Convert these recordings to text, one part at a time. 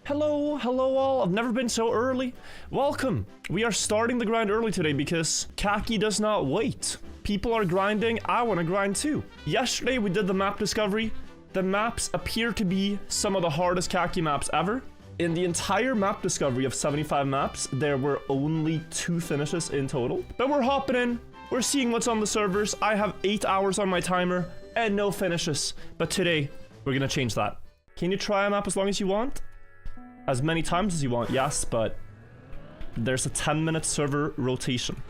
Hello all, I've never been so early. Welcome! We are starting the grind early today because Kacky does not wait. People are grinding, I want to grind too. Yesterday we did the map discovery. The maps appear to be some of the hardest Kacky maps ever. In the entire map discovery of 75 maps, there were only 2 finishes in total. But we're hopping in, we're seeing what's on the servers. I have 8 hours on my timer and no finishes. But today, we're gonna change that. Can you try a map as long as you want? As many times as you want, yes, but there's a 10-minute server rotation.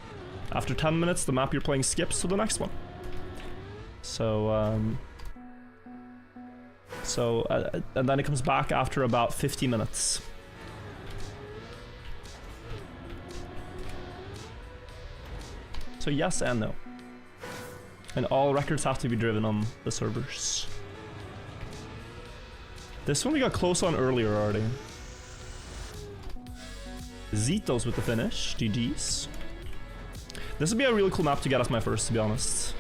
After 10 minutes, the map you're playing skips to the next one. So, and then it comes back after about 50 minutes. So yes and no. And all records have to be driven on the servers. This one we got close on earlier already. Zitos with the finish. GG's. This would be a really cool map to get as my first, to be honest.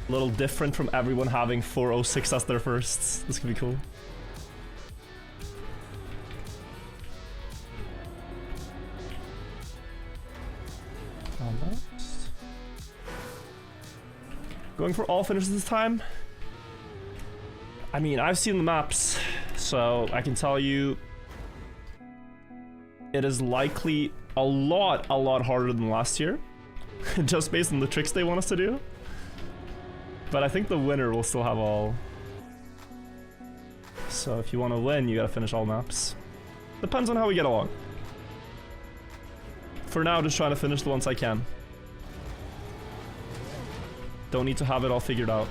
A little different from everyone having 406 as their first. This could be cool. Almost. Going for all finishes this time. I mean, I've seen the maps, so I can tell you it is likely a lot harder than last year, just based on the tricks they want us to do. But I think the winner will still have all. So if you want to win, you gotta finish all maps. Depends on how we get along. For now, just trying to finish the ones I can. Don't need to have it all figured out.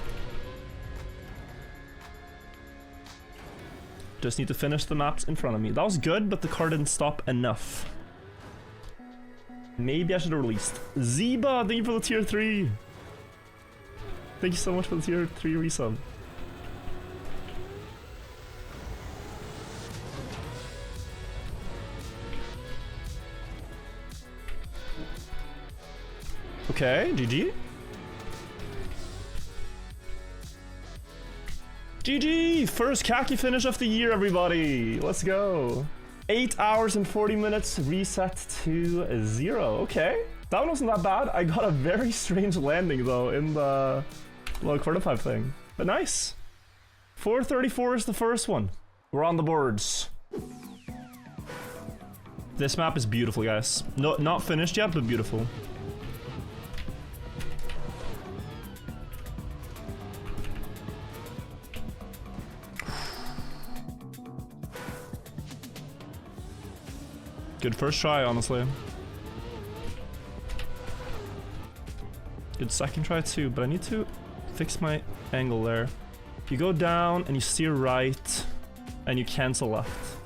Just need to finish the maps in front of me. That was good, but the car didn't stop enough. Maybe I should have released. Zeba, thank you for the tier 3. Thank you so much for the tier 3 resub. Okay, GG. GG! First Kacky finish of the year, everybody! Let's go! 8 hours and 40 minutes, reset to 0. Okay, that one wasn't that bad. I got a very strange landing, though, in the little quarter pipe thing. But nice! 434 is the first one. We're on the boards. This map is beautiful, guys. No, not finished yet, but beautiful. Good first try, honestly. Good second try too, but I need to fix my angle there. You go down and you steer right, and you cancel left.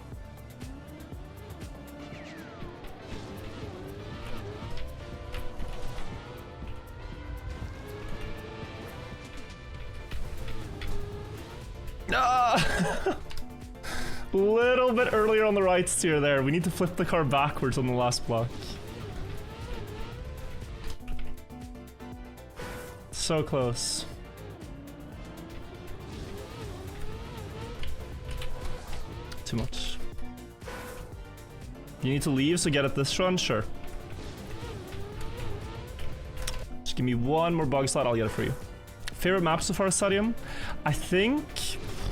Ah! Little bit earlier on the right steer there. We need to flip the car backwards on the last block. So close. Too much. You need to leave, so get it this run? Sure. Just give me one more bug slot, I'll get it for you. Favorite map so far, Stadium? I think...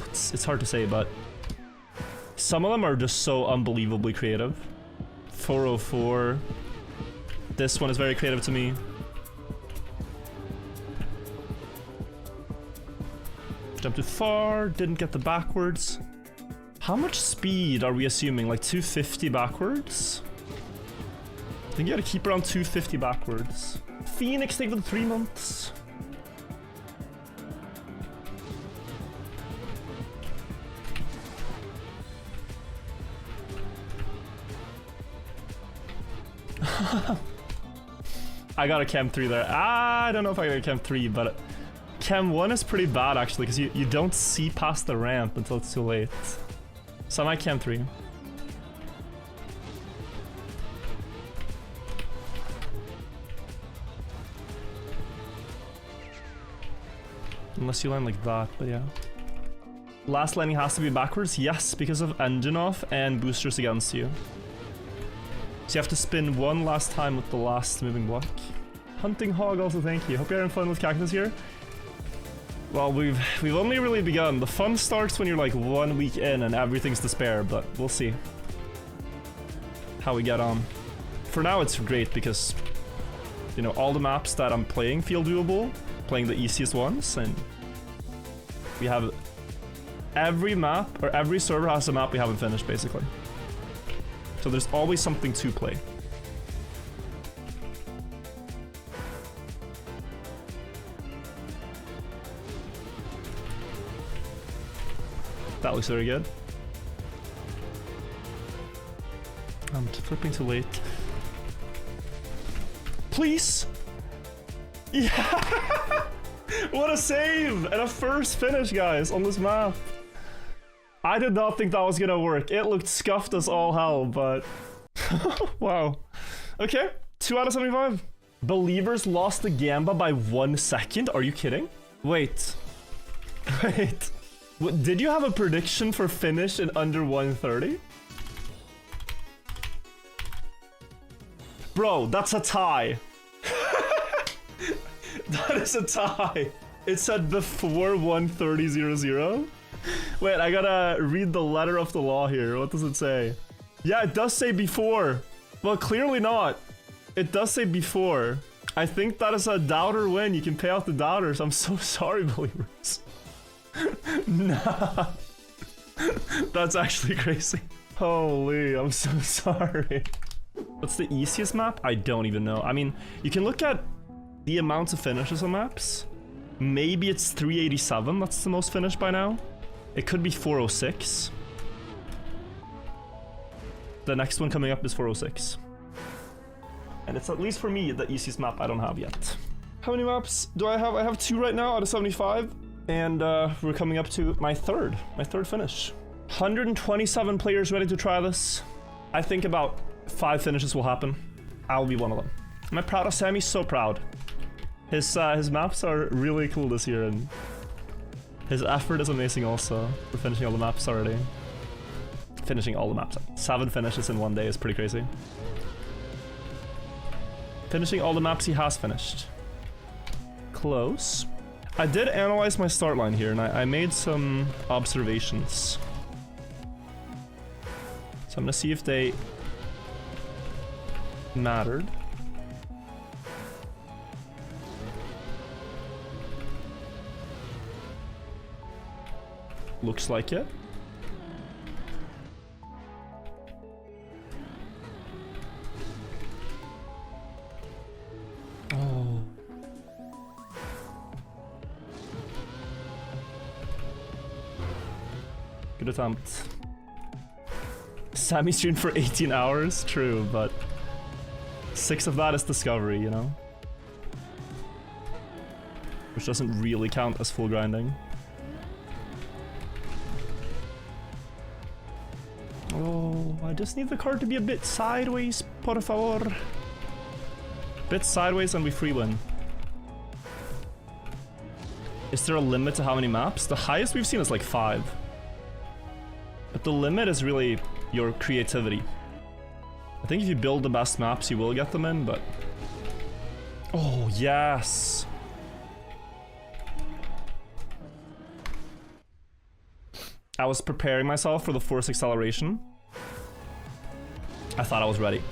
It's hard to say, but... some of them are just so unbelievably creative. 404. This one is very creative to me. Jumped too far, didn't get the backwards. How much speed are we assuming? Like 250 backwards? I think you gotta keep around 250 backwards. Phoenix, thank you for the 3 months. I got a Chem 3 there. I don't know if I got a Chem 3, but Chem 1 is pretty bad actually, because you don't see past the ramp until it's too late. So I might Chem 3. Unless you land like that, but yeah. Last landing has to be backwards? Yes, because of engine off and boosters against you. So you have to spin one last time with the last moving block. Hunting Hog also thank you. Hope you're having fun with Cactus here. Well, we've only really begun. The fun starts when you're like 1 week in and everything's to spare, but we'll see how we get on. For now it's great because, you know, all the maps that I'm playing feel doable, playing the easiest ones, and we have every map, or every server has a map we haven't finished, basically. So there's always something to play. That looks very good. I'm flipping too late. Please! Yeah! What a save! And a first finish, guys, on this map. I did not think that was gonna work. It looked scuffed as all hell, but... wow. Okay, 2 out of 75. Believers lost the Gamba by 1 second? Are you kidding? Wait. Wait. Did you have a prediction for finish in under 130? Bro, that's a tie. That is a tie. It said before 130.00. Wait, I gotta read the letter of the law here. What does it say? Yeah, it does say before. Well, clearly not. It does say before. I think that is a doubter win. You can pay out the doubters. I'm so sorry, believers. Nah. That's actually crazy. Holy, I'm so sorry. What's the easiest map? I don't even know. I mean, you can look at the amounts of finishes on maps. Maybe it's 387. That's the most finished by now. It could be 406. The next one coming up is 406. And it's, at least for me, the easiest map I don't have yet. How many maps do I have? I have 2 right now out of 75. And we're coming up to my third finish. 127 players ready to try this. I think about 5 finishes will happen. I'll be one of them. Am I proud of Sammy? So proud. His maps are really cool this year, and his effort is amazing also for finishing all the maps already. Finishing all the maps. 7 finishes in 1 day is pretty crazy. Finishing all the maps he has finished. Close. I did analyze my start line here, and I made some observations. So I'm gonna see if they mattered. Looks like it. Oh. Good attempt. Sammy streamed for 18 hours? True, but 6 of that is discovery, you know? Which doesn't really count as full grinding. Oh, I just need the card to be a bit sideways, por favor. Bit sideways and we free win. Is there a limit to how many maps? The highest we've seen is like 5. But the limit is really your creativity. I think if you build the best maps, you will get them in, but... Oh, yes! I was preparing myself for the force acceleration. I thought I was ready.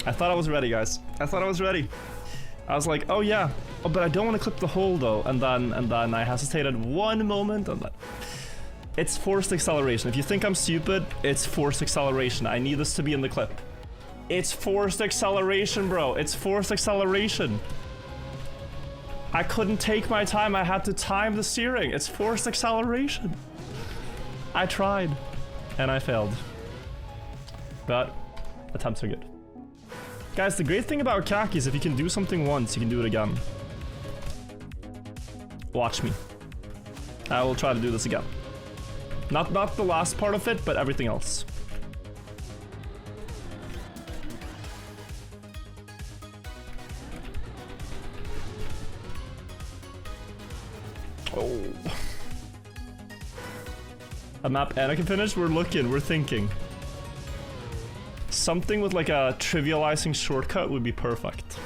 I thought I was ready, guys. I thought I was ready. I was like, oh yeah. Oh, but I don't want to clip the hole though. And then I hesitated one moment and then... It's forced acceleration. If you think I'm stupid, it's forced acceleration. I need this to be in the clip. It's forced acceleration, bro. It's forced acceleration. I couldn't take my time. I had to time the steering. It's forced acceleration. I tried and I failed. But attempts are good. Guys, the great thing about Kacky is if you can do something once, you can do it again. Watch me. I will try to do this again. Not the last part of it, but everything else. Oh. A map Anna can finish? We're looking, we're thinking. Something with like a trivializing shortcut would be perfect.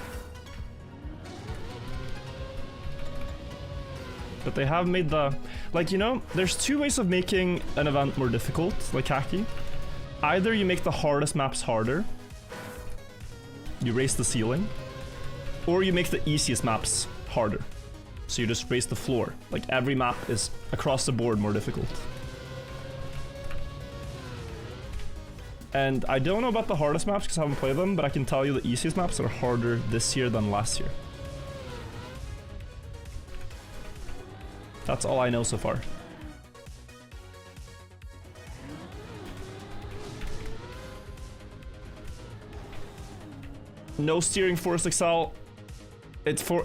But they have made the... Like, you know, there's two ways of making an event more difficult, like Kacky. Either you make the hardest maps harder. You raise the ceiling. Or you make the easiest maps harder. So you just raise the floor. Like, every map is across the board more difficult. And I don't know about the hardest maps because I haven't played them, but I can tell you the easiest maps are harder this year than last year. That's all I know so far. No steering force Excel. It's for...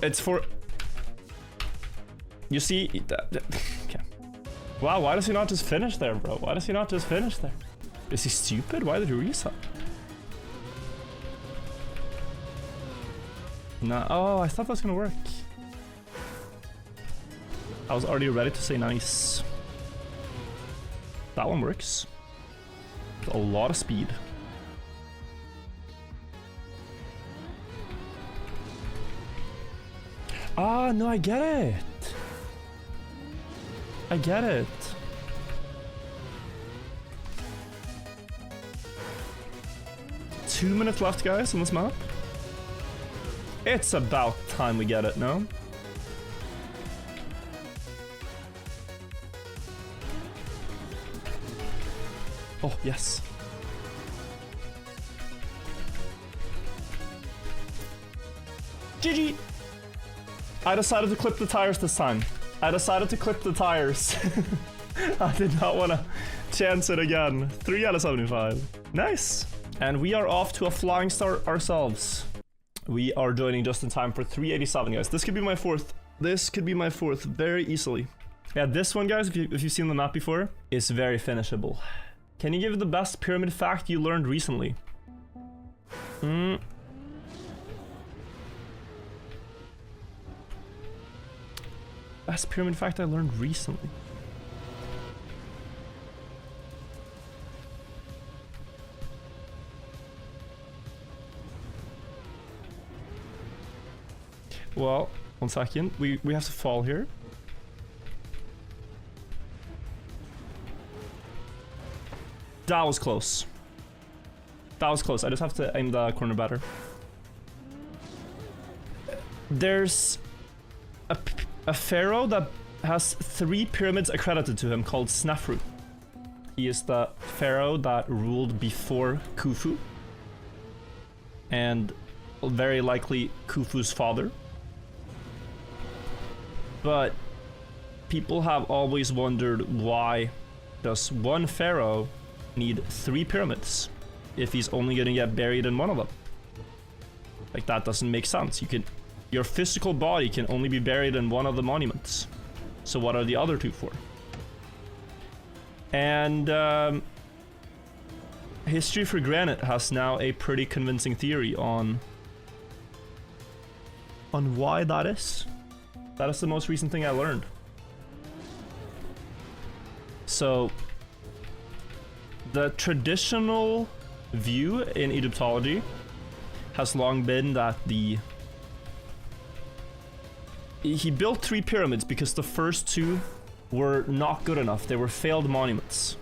You see... Okay. Wow, why does he not just finish there, bro? Why does he not just finish there? Is he stupid? Why did he reset? No. Oh, I thought that was gonna work. I was already ready to say nice. That one works. A lot of speed. Ah, no, I get it. I get it. Two minutes left, guys, on this map. It's about time we get it, no? Oh, yes. GG! I decided to clip the tires this time. I decided to clip the tires. I did not want to chance it again. 3 out of 75. Nice. And we are off to a flying start ourselves. We are joining just in time for 387, guys. This could be my fourth. This could be my fourth very easily. Yeah, this one, guys, if you've seen the map before, is very finishable. Can you give the best pyramid fact you learned recently? Best pyramid fact I learned recently. Well, 1 second. We have to fall here. That was close. That was close. I just have to aim the corner better. There's a pharaoh that has 3 pyramids accredited to him called Snefru. He is the pharaoh that ruled before Khufu. And very likely Khufu's father. But people have always wondered, why does one pharaoh need 3 pyramids if he's only gonna get buried in one of them? Like, that doesn't make sense. Your physical body can only be buried in one of the monuments. So what are the other 2 for? And History for Granite has now a pretty convincing theory on why that is. That is the most recent thing I learned. So, the traditional view in Egyptology has long been that he built 3 pyramids because the first 2 were not good enough. They were failed monuments.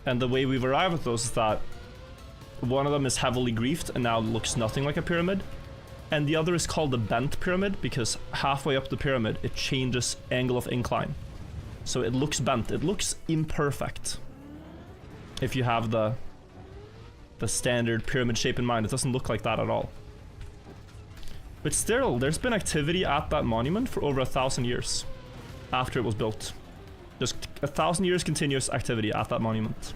And the way we've arrived at those is that one of them is heavily griefed and now looks nothing like a pyramid. And the other is called the bent pyramid because halfway up the pyramid it changes angle of incline. So it looks bent. It looks imperfect. If you have the standard pyramid shape in mind, it doesn't look like that at all. But still, there's been activity at that monument for over 1,000 years after it was built. Just 1,000 years continuous activity at that monument.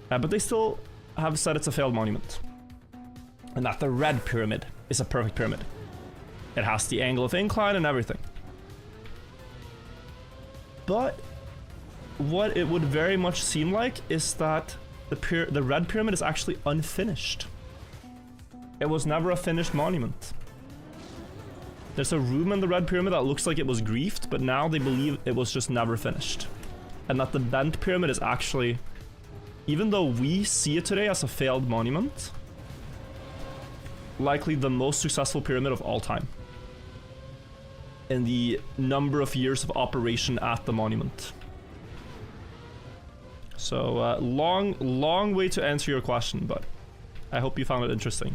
But they still have said it's a failed monument. And that the red pyramid is a perfect pyramid. It has the angle of incline and everything. But what it would very much seem like is that the red pyramid is actually unfinished. It was never a finished monument. There's a room in the red pyramid that looks like it was griefed, but now they believe it was just never finished. and that the bent pyramid is actually, even though we see it today as a failed monument, likely the most successful pyramid of all time in the number of years of operation at the monument. So long way to answer your question, but I hope you found it interesting.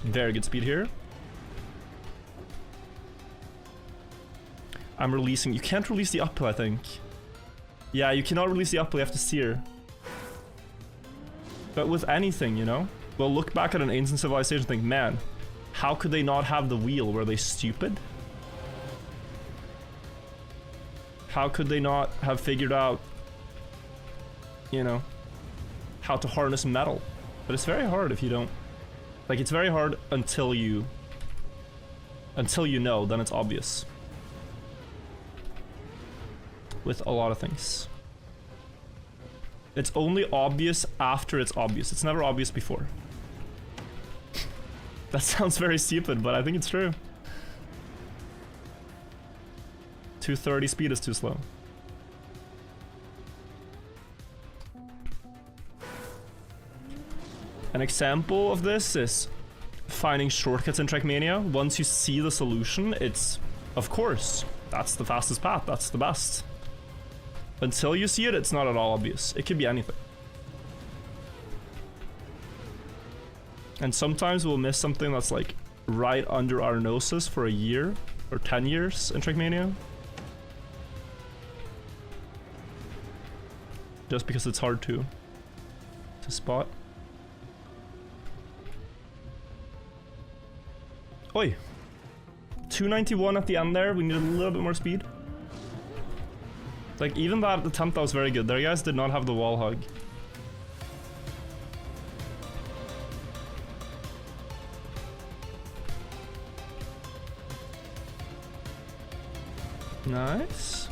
Very good speed here. I'm releasing. You can't release the uphill, I think. Yeah, you cannot release the uphill, you have to steer. But with anything, you know? We'll look back at an ancient civilization and think, man, how could they not have the wheel? Were they stupid? How could they not have figured out, you know, how to harness metal? But it's very hard if you don't. Like, it's very hard until you know, then it's obvious. With a lot of things. It's only obvious after it's obvious. It's never obvious before. That sounds very stupid, but I think it's true. 230 speed is too slow. An example of this is finding shortcuts in Trackmania. Once you see the solution, it's, of course, that's the fastest path, that's the best. Until you see it, it's not at all obvious. It could be anything. And sometimes we'll miss something that's like right under our noses for a year or 10 years in Trackmania. Just because it's hard to spot. Oi! 291 at the end there, we needed a little bit more speed. Like, even that attempt that was very good. There, guys did not have the wall hug. Nice.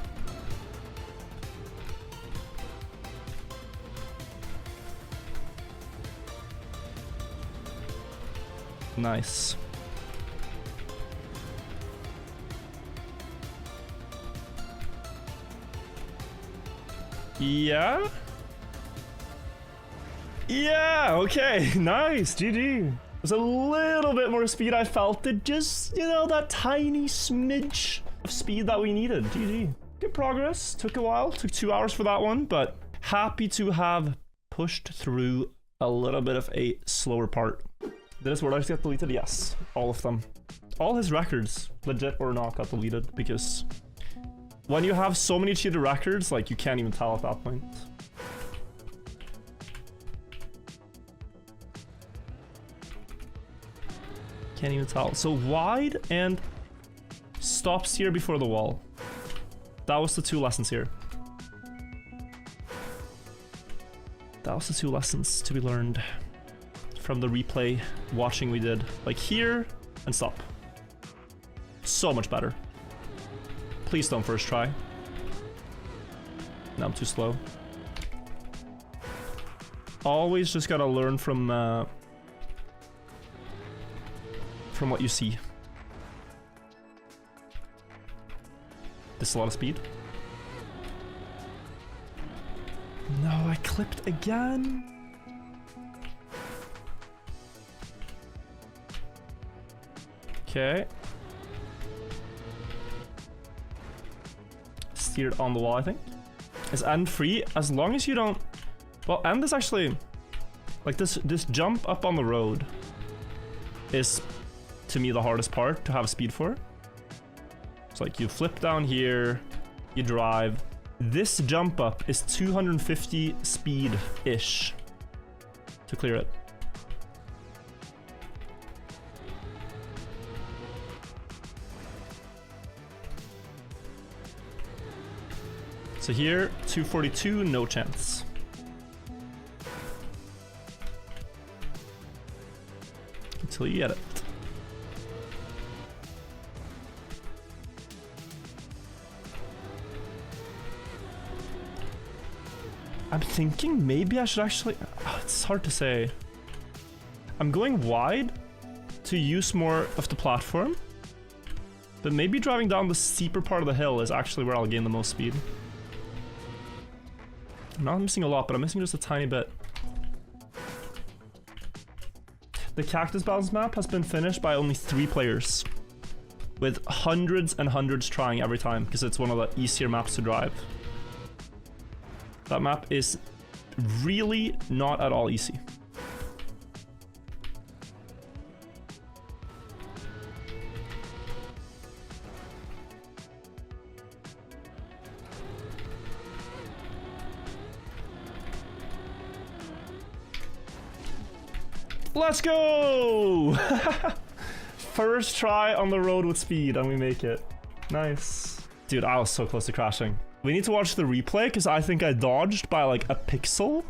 Nice. Yeah? Yeah, okay, nice, GG. There's a little bit more speed, I felt it, just, you know, that tiny smidge of speed that we needed, GG. Good progress, took a while, took 2 hours for that one, but happy to have pushed through a little bit of a slower part. Did his word get deleted? Yes, all of them. All his records, legit or not, got deleted, because when you have so many cheated records, like, you can't even tell at that point. Can't even tell. So wide and stop steer before the wall. That was the 2 lessons here. That was the 2 lessons to be learned from the replay watching we did. Like, here and stop. So much better. Please don't first try. No, I'm too slow. Always just gotta learn from what you see. This is a lot of speed. No, I clipped again. Okay. Steered on the wall, I think. Is end free? As long as you don't... Well, end is actually... Like, this jump up on the road is, to me, the hardest part to have speed for. It's like, you flip down here, you drive. This jump up is 250 speed-ish to clear it. So here, 242, no chance. Until you get it. I'm thinking maybe I should actually... Oh, it's hard to say. I'm going wide to use more of the platform. But maybe driving down the steeper part of the hill is actually where I'll gain the most speed. I'm not missing a lot, but I'm missing just a tiny bit. The Cactus Balance map has been finished by only 3 players, with hundreds and hundreds trying every time, because it's one of the easier maps to drive. That map is really not at all easy. Let's go! First try on the road with speed and we make it. Nice. Dude, I was so close to crashing. We need to watch the replay because I think I dodged by like a pixel.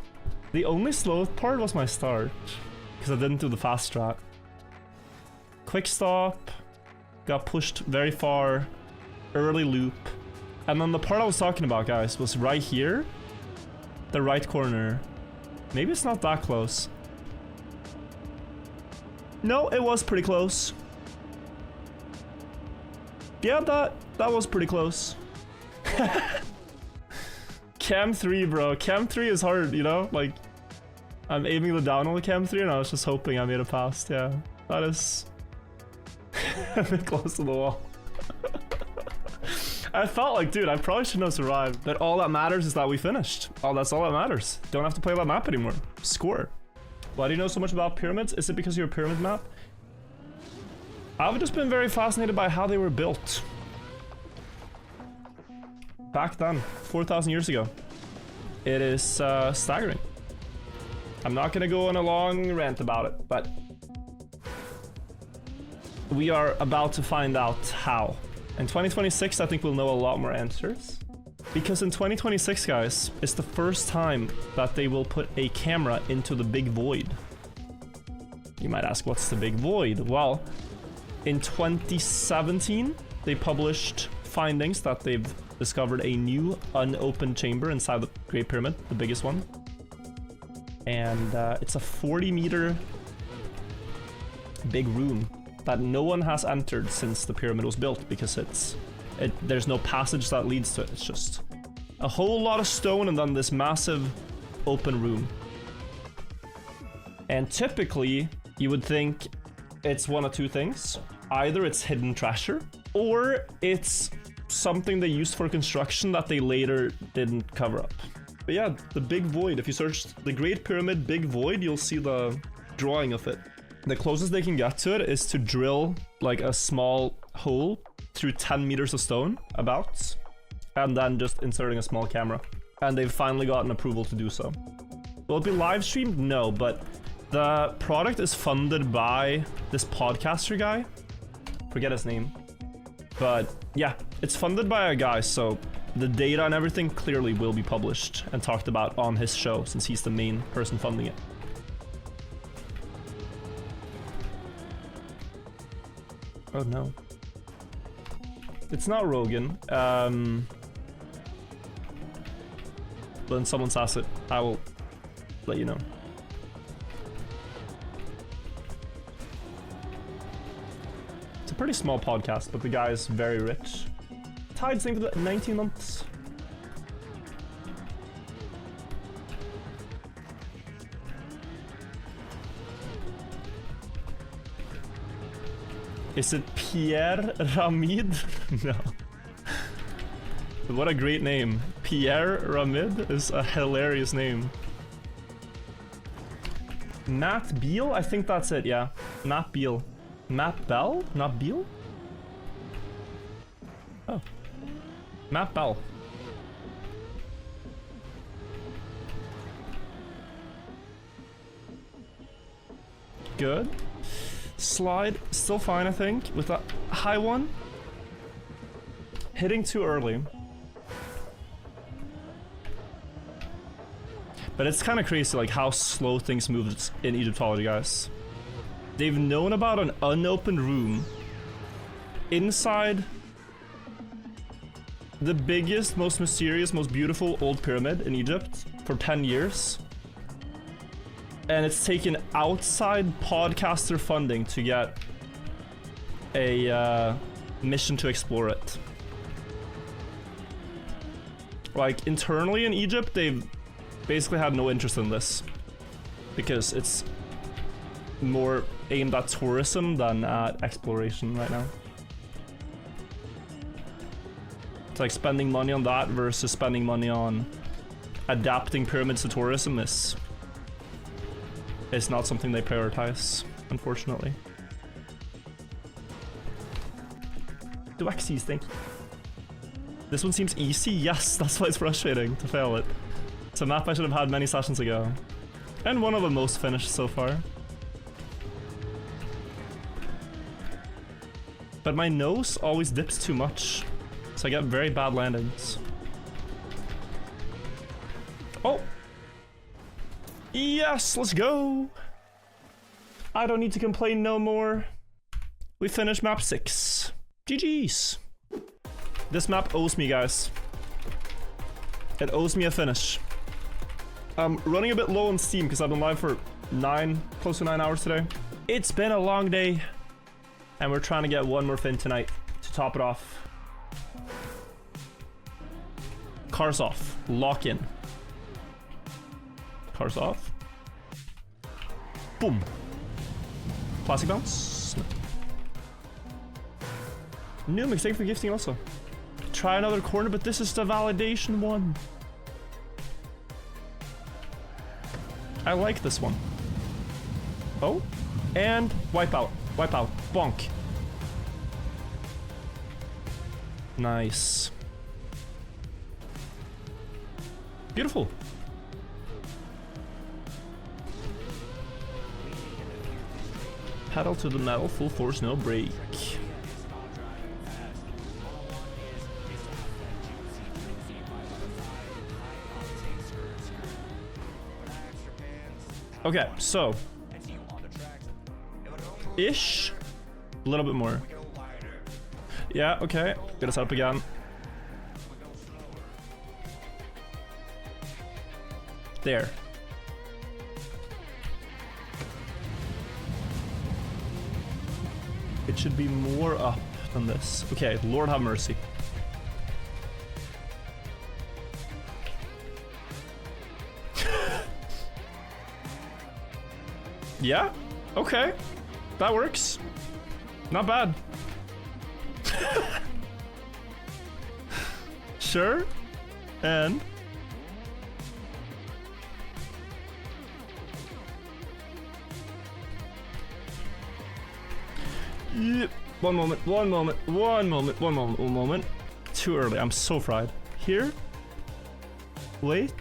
The only slow part was my start because I didn't do the fast strat. Quick stop. Got pushed very far. Early loop. And then the part I was talking about, guys, was right here. The right corner. Maybe it's not that close. No, it was pretty close. Yeah, that was pretty close. Cam 3, bro. Cam 3 is hard, you know? Like, I'm aiming the down on the Cam 3 and I was just hoping I made it past. Yeah, that is a bit close to the wall. I felt like, dude, I probably shouldn't have survived. But all that matters is that we finished. Oh, that's all that matters. Don't have to play that map anymore. Score. Why do you know so much about pyramids? Is it because you're a pyramid map? I've just been very fascinated by how they were built. Back then, 4,000 years ago. It is staggering. I'm not gonna go on a long rant about it, but we are about to find out how. In 2026, I think we'll know a lot more answers. Because in 2026, guys, it's the first time that they will put a camera into the big void. You might ask, what's the big void? Well, in 2017, they published findings that they've discovered a new unopened chamber inside the Great Pyramid, the biggest one. And it's a 40-meter big room that no one has entered since the pyramid was built because there's no passage that leads to it. It's just a whole lot of stone and then this massive open room. And typically, you would think it's one of two things. Either it's hidden treasure, or it's something they used for construction that they later didn't cover up. But yeah, the big void. If you search the Great Pyramid Big Void, you'll see the drawing of it. The closest they can get to it is to drill like a small hole through 10 meters of stone, about, and then just inserting a small camera. And they've finally gotten approval to do so. Will it be live streamed? No, but the product is funded by this podcaster guy. Forget his name. But yeah, it's funded by a guy, so the data and everything clearly will be published and talked about on his show, since he's the main person funding it. Oh no. It's not Rogan. When someone says it, I will let you know. It's a pretty small podcast, but the guy is very rich. Tied thing for 19 months. Is it Pierre Ramid? No. What a great name. Pierre Ramid is a hilarious name. Matt Beal? I think that's it, yeah. Matt Beal. Matt Bell? Not Beal? Oh. Matt Bell. Good. Slide, still fine, I think, with that high one. Hitting too early. But it's kind of crazy, like, how slow things move in Egyptology, guys. They've known about an unopened room inside the biggest, most mysterious, most beautiful old pyramid in Egypt for 10 years. And it's taken outside podcaster funding to get a mission to explore it. Like, internally in Egypt, they've basically had no interest in this. Because it's more aimed at tourism than at exploration right now. It's like spending money on that versus spending money on adapting pyramids to tourism is not something they prioritize, unfortunately. Do Xyz, thank you. This one seems easy. Yes, that's why it's frustrating to fail it. It's a map I should have had many sessions ago. And one of the most finished so far. But my nose always dips too much, so I get very bad landings. Oh! Yes, let's go! I don't need to complain no more. We finished map 6. GG's. This map owes me, guys. It owes me a finish. I'm running a bit low on Steam because I've been live for close to 9 hours today. It's been a long day, and we're trying to get one more fin tonight to top it off. Cars off. Lock in. Cars off. Boom. Plastic bounce. New mistake for gifting also. Try another corner, but this is the validation one. I like this one. Oh, and wipe out, bonk. Nice. Beautiful. Pedal to the metal, full force, no brake. Okay, so ish, a little bit more. Yeah, okay, get us up again. There. It should be more up than this. Okay, Lord have mercy. Yeah, okay, that works. Not bad. Sure, and yep. One moment. Too early. I'm so fried. Here. Wait.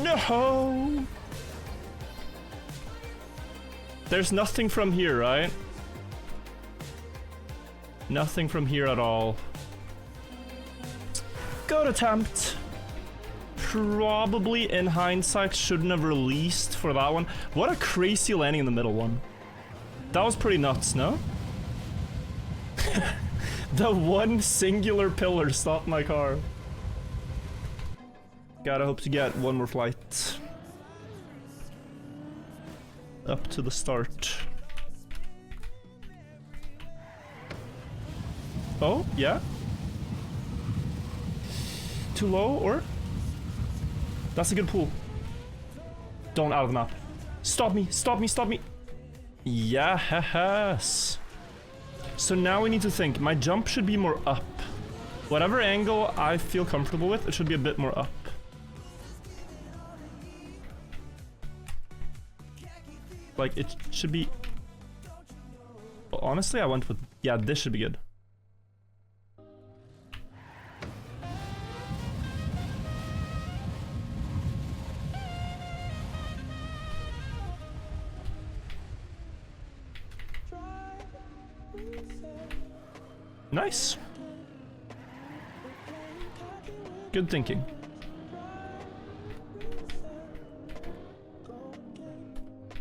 No! There's nothing from here, right? Nothing from here at all. Good attempt. Probably, in hindsight, shouldn't have released for that one. What a crazy landing in the middle one. That was pretty nuts, no? The one singular pillar stopped my car. Gotta hope to get one more flight. Up to the start. Oh, yeah? Too low, or? That's a good pull. Don't out of the map. Stop me, stop me, stop me. Yes. So now we need to think. My jump should be more up. Whatever angle I feel comfortable with, it should be a bit more up. Like, it should be... Honestly, I went with... Yeah, this should be good. Nice. Good thinking.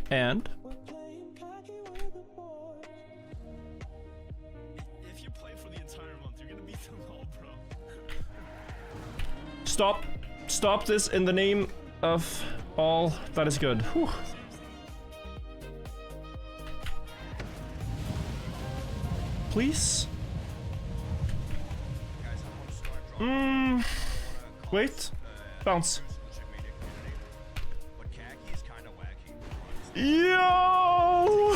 And if you play for the entire month, you're gonna beat them all, bro. Stop. Stop this in the name of all that is good. Whew. Please? Wait. Bounce. Yo!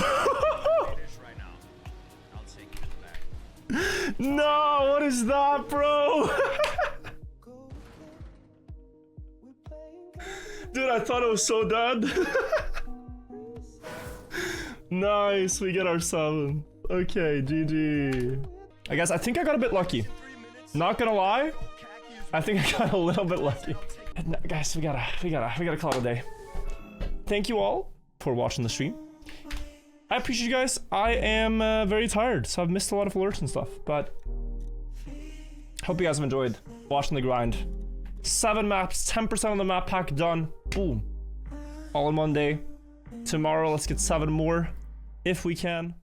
No, what is that, bro? Dude, I thought it was so dead. Nice, we get our 7. Okay, GG. I guess I think I got a bit lucky. Not gonna lie, I think I got a little bit lucky. No, guys, we gotta call it a day. Thank you all for watching the stream. I appreciate you guys. I am very tired, so I've missed a lot of alerts and stuff, but hope you guys have enjoyed watching the grind. 7 maps, 10% of the map pack done. Boom. All in one day. Tomorrow, let's get 7 more if we can.